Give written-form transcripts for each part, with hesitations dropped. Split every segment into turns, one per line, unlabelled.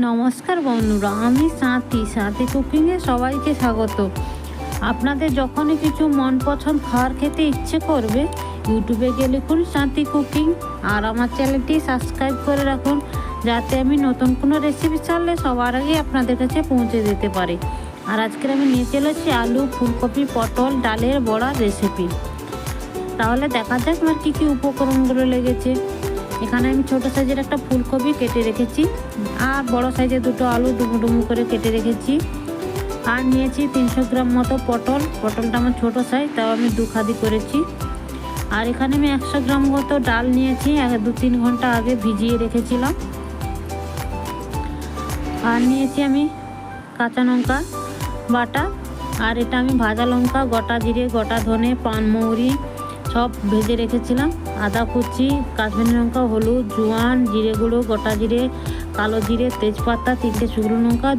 নমস্কার বন্ধুরা, আমি সাথী কুকিংয়ে সবাইকে স্বাগত। আপনাদের যখনই কিছু মন পছন্দ খাবার খেতে ইচ্ছে করবে, ইউটিউবে গিয়ে লিখুন সাথী কুকিং আর আমার চ্যানেলটি সাবস্ক্রাইব করে রাখুন, যাতে আমি নতুন কোনো রেসিপি ছাড়লে সবার আগে আপনাদের কাছে পৌঁছে দিতে পারি। আর আজকের আমি নিয়ে চলেছি আলু, ফুলকপি, পটল, ডালের বড়ার রেসিপি। তাহলে দেখা যাক আমার কী কী উপকরণগুলো লেগেছে। এখানে আমি ছোটো সাইজের একটা ফুলকপি কেটে রেখেছি, আর বড় সাইজের দুটো আলু ডুমো ডুমো করে কেটে রেখেছি। আর নিয়েছি 300 গ্রাম মতো পটলটা আমার ছোটো সাইজ, তাও আমি দুখাদি করেছি। আর এখানে আমি 100 গ্রাম মতো ডাল নিয়েছি, 2-3 ঘন্টা আগে ভিজিয়ে রেখেছিলাম। আর নিয়েছি আমি কাঁচা লঙ্কা বাটা, আর এটা আমি ভাজা লঙ্কা, গোটা জিরে, গোটা ধনে, পানমৌরি সব ভেজে রেখেছিলাম। আদা কুচি, কাশ্মীরি লঙ্কা, হলুদ, জোয়ান, জিরে গুঁড়ো, গোটা জিরে, কালো জিরে, তেজপাতা, 3টে শুকনো লঙ্কা,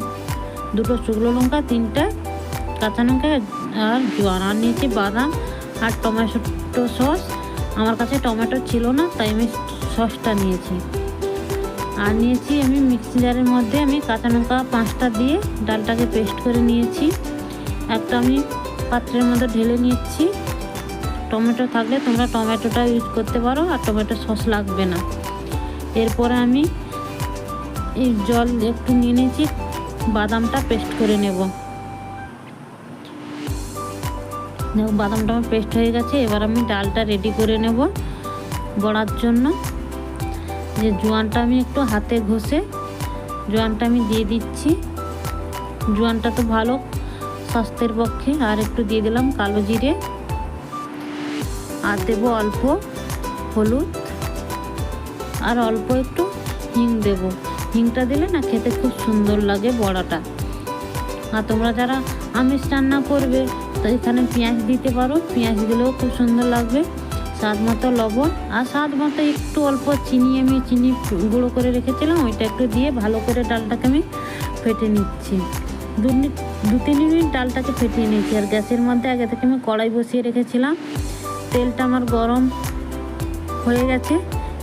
2টো শুকনো লঙ্কা, 3টে কাঁচা লঙ্কা আর জোয়ান। আর নিয়েছি বাদাম আর টমেটো সস। আমার কাছে টমেটো ছিল না, তাই আমি সসটা নিয়েছি। আর নিয়েছি আমি মিক্সি জারের মধ্যে আমি কাঁচা লঙ্কা 5টা দিয়ে ডালটাকে পেস্ট করে নিয়েছি। একটা আমি পাত্রের মধ্যে ঢেলে নিচ্ছি। টমেটো থাকলে তোমরা টমেটোটা ইউজ করতে পারো, আর টমেটো সস লাগবে না। এরপরে আমি এই জল একটু নিয়ে নিয়েছি, বাদামটা পেস্ট করে নেব। দেখো বাদামটা আমার পেস্ট হয়ে গেছে। এবার আমি ডালটা রেডি করে নেব বড়ার জন্য। যে জোয়ানটা আমি একটু হাতে ঘষে জোয়ানটা আমি দিয়ে দিচ্ছি। জোয়ানটা তো ভালো স্বাস্থ্যের পক্ষে। আর একটু দিয়ে দিলাম কালো জিরে, আর দেবো অল্প হলুদ, আর অল্প একটু হিং দেব। হিংটা দিলে না খেতে খুব সুন্দর লাগে বড়াটা। আর তোমরা যারা আমিষ রান্না করবে তো এখানে পেঁয়াজ দিতে পারো, পেঁয়াজ দিলেও খুব সুন্দর লাগবে। স্বাদ মতো লবণ, আর স্বাদ মতো একটু অল্প চিনি, আমি চিনি গুঁড়ো করে রেখেছিলাম, ওইটা একটু দিয়ে ভালো করে ডালটাকে আমি ফেটে নিচ্ছি। 2-3 মিনিট ডালটাকে ফেটিয়ে নিয়েছি। আর গ্যাসের মধ্যে আগে থেকে আমি কড়াই বসিয়ে রেখেছিলাম। তেলটা আমার গরম হয়ে গেছে।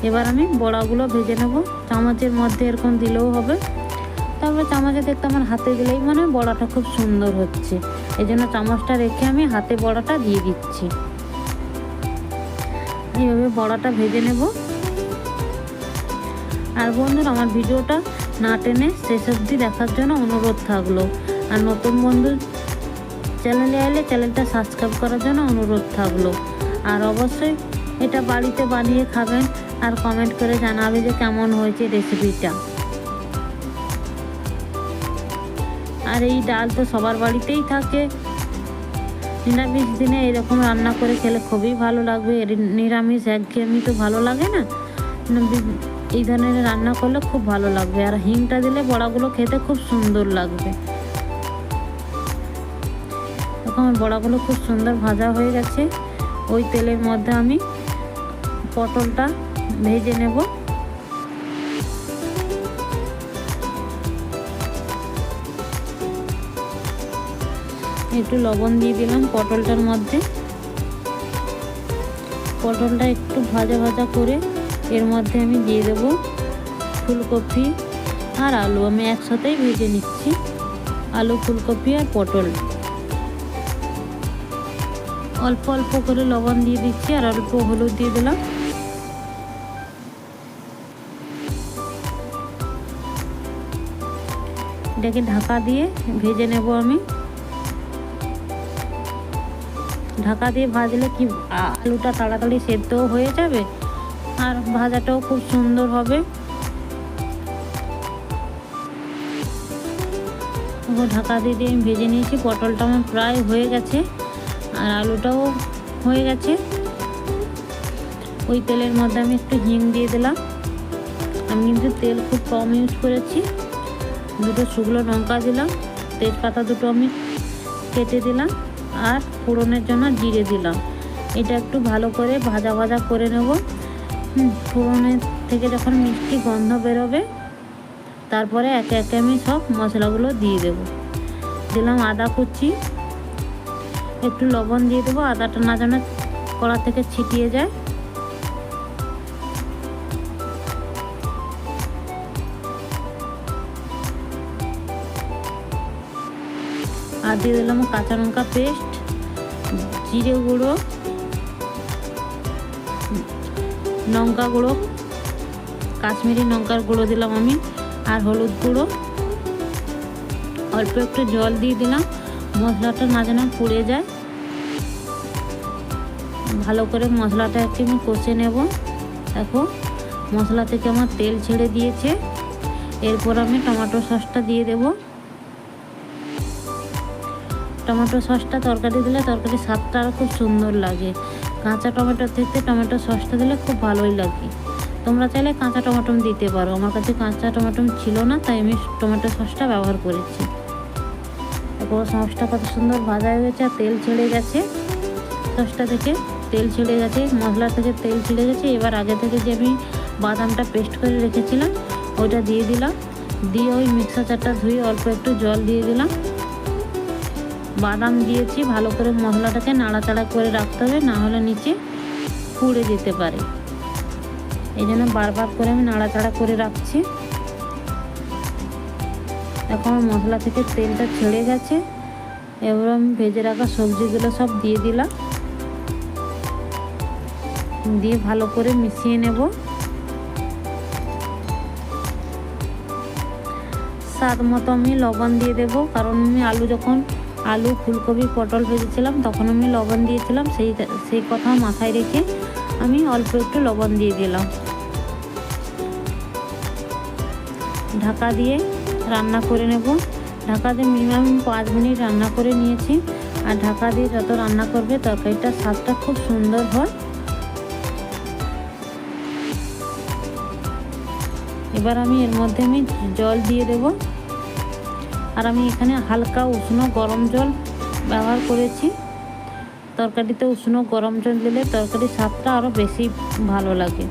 এবার আমি বড়াগুলো ভেজে নেব। চামচের মধ্যে এরকম দিলেও হবে। তারপরে চামচে দেখতে আমার হাতে দিলেই মনে হয় বড়াটা খুব সুন্দর হচ্ছে, এই জন্য চামচটা রেখে আমি হাতে বড়াটা দিয়ে দিচ্ছি। এইভাবে বড়াটা ভেজে নেব। আর বন্ধুরা, আমার ভিডিওটা না টেনে শেষ অবধি দেখার জন্য অনুরোধ থাকলো। আর নতুন বন্ধু চ্যানেলে এলে চ্যানেলটা সাবস্ক্রাইব করার জন্য অনুরোধ থাকলো। আর অবশ্যই এটা বাড়িতে বানিয়ে খাবেন, আর কমেন্ট করে জানাবে যে কেমন হয়েছে রেসিপিটা। আর এই ডাল তো সবার বাড়িতেই থাকে। নিরামিষ দিনে এরকম রান্না করে খেলে খুবই ভালো লাগবে। নিরামিষ একঘেয়েমি তো ভালো লাগে না, এই ধরনের রান্না করলে খুব ভালো লাগবে। আর হিংটা দিলে বড়াগুলো খেতে খুব সুন্দর লাগবে। এখন বড়াগুলো খুব সুন্দর ভাজা হয়ে গেছে। ওই তেলের মধ্যে আমি পটলটা ভেজে নেব। একটু লবণ দিয়ে দিলাম পটলটার মধ্যে। পটলটা একটু ভাজা ভাজা করে এর মধ্যে আমি দিয়ে দেব ফুলকপি আর আলু। আমি একসাথেই ভেজে নিচ্ছি আলু, ফুলকপি আর পটল। অল্প অল্প করে লবণ দিয়ে দিচ্ছি, আর অল্প হলুদ দিয়ে দিলাম। এটাকে ঢাকা দিয়ে ভেজে নেব আমি। ঢাকা দিয়ে ভাজলে কি আলুটা তাড়াতাড়ি সেদ্ধও হয়ে যাবে, আর ভাজাটাও খুব সুন্দর হবে। ঢাকা দিয়ে আমি ভেজে নিয়েছি। পটলটা আমার প্রায় হয়ে গেছে, আর আলুটাও হয়ে গেছে। ওই তেলের মধ্যে আমি একটু হিং দিয়ে দিলাম। আমি কিন্তু তেল খুব কম ইউজ করেছি। 2টো শুকনো লঙ্কা দিলাম, তেজপাতা 2টো আমি কেটে দিলাম, আর ফোড়নের জন্য জিরে দিলাম। এটা একটু ভালো করে ভাজা ভাজা করে নেব। ফোড়নের থেকে যখন মিষ্টি গন্ধ বেরোবে, তারপরে একে একে আমি সব মশলাগুলো দিয়ে দেব। দিলাম আদা কুচি, একটু লবণ দিয়ে দেবো, আদাটা না যেন কড়া থেকে ছিটিয়ে যায়। আর দিয়ে দিলাম কাঁচা লঙ্কা পেস্ট, জিরে গুঁড়ো, লঙ্কা গুঁড়ো, কাশ্মীরি লঙ্কার গুঁড়ো দিলাম আমি, আর হলুদ গুঁড়ো। অল্প একটু জল দিয়ে দিলাম, মশলাটা না যেন পুড়ে যায়। ভালো করে মশলাটা একটু আমি কষে নেব। দেখো মশলা থেকে আমার তেল ছেড়ে দিয়েছে। এরপর আমি টমেটো সসটা দিয়ে দেব। টমেটো সসটা তরকারি দিলে তরকারির স্বাদটা আরও খুব সুন্দর লাগে। কাঁচা টমেটোর থেকে টমেটো সসটা দিলে খুব ভালোই লাগে। তোমরা চাইলে কাঁচা টমেটো দিতে পারো, আমার কাছে কাঁচা টমেটো ছিল না, তাই আমি টমেটো সসটা ব্যবহার করেছি। দেখো সসটা কত সুন্দর ভাজা হয়ে গেছে আর তেল ছেড়ে গেছে। সসটা থেকে তেল ছেড়ে গেছে, মশলা থেকে তেল ছেড়ে গেছে। এবার আগে থেকে যে আমি বাদামটা পেস্ট করে রেখেছিলাম ওইটা দিয়ে দিলাম। দিয়ে ওই মিক্সার জারটা ধুয়ে অল্প একটু জল দিয়ে দিলাম। বাদাম দিয়েছি, ভালো করে মশলাটাকে নাড়াচাড়া করে রাখতে হবে, না হলে নিচে পুড়ে যেতে পারে। এই জন্য বারবার করে আমি নাড়াচাড়া করে রাখছি। এখন মশলা থেকে তেলটা ছেড়ে গেছে। এবার আমি ভেজে রাখা সবজিগুলো সব দিয়ে দিলাম, দিয়ে ভালো করে মিশিয়ে নেব। স্বাদ মতো আমি লবণ দিয়ে দেব, কারণ আমি আলু ফুলকপি পটল ভেজেছিলাম তখন আমি লবণ দিয়েছিলাম, সেই কথা মাথায় রেখে আমি অল্প একটু লবণ দিয়ে দিলাম। ঢাকা দিয়ে রান্না করে নেব। ঢাকা দিয়ে মিনিমাম 5 মিনিট রান্না করে নিয়েছি। আর ঢাকা দিয়ে যত রান্না করবে তরকারিটার স্বাদটা খুব সুন্দর হয়। এবার আমি এর মধ্যে জল দিয়ে দেব। আর আমি এখানে হালকা উষ্ণ গরম জল ব্যবহার করেছি। তরকারিতে উষ্ণ গরম জল দিলে তরকারির স্বাদটা আরও বেশি ভালো লাগে।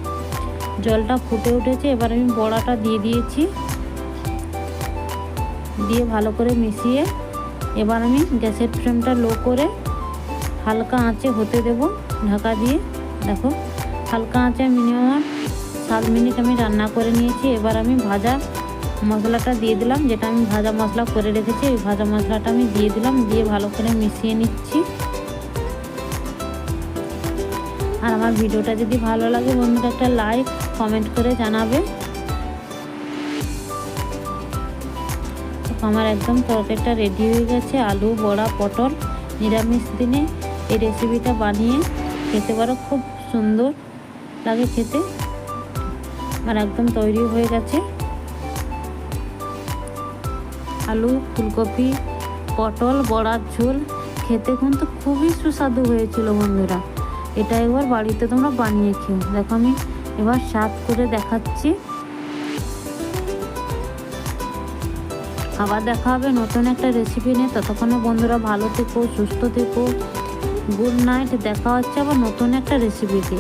জলটা ফুটে উঠেছে, এবার আমি বড়াটা দিয়ে দিয়েছি। দিয়ে ভালো করে মিশিয়ে এবার আমি গ্যাসের ফ্লেমটা লো করে হালকা আঁচে হতে দেব ঢাকা দিয়ে। দেখো হালকা আঁচে মিনিমাম 7 মিনিট আমি রান্না করে নিয়েছি। এবার আমি ভাজা মশলাটা দিয়ে দিলাম, যেটা আমি ভাজা মশলা করে রেখেছি এই ভাজা মশলাটা আমি দিয়ে দিলাম। দিয়ে ভালো করে মিশিয়ে নিচ্ছি। আর আমার ভিডিওটা যদি ভালো লাগে বন্ধুরা একটা লাইক কমেন্ট করে জানাবে। আমার একদম তরকারিটা রেডি হয়ে গেছে। আলু বড়া পটল নিরামিষ দিনে এই রেসিপিটা বানিয়ে খেতে পারো, খুব সুন্দর লাগে খেতে। আর একদম তৈরি হয়ে গেছে। আলু ফুলকপি পটল বড়ার ঝোল খেতে কিন্তু খুবই সুস্বাদু হয়েছিল বন্ধুরা। এটা একবার বাড়িতে তোমরা বানিয়ে খেও। দেখো আমি এবার সার্ভ করে দেখাচ্ছি। আবার দেখা হবে নতুন একটা রেসিপি নিয়ে। ততক্ষণে বন্ধুরা ভালো থেকো, সুস্থ থেকো। Good night. দেখা হচ্ছে আবার নতুন একটা রেসিপিতে।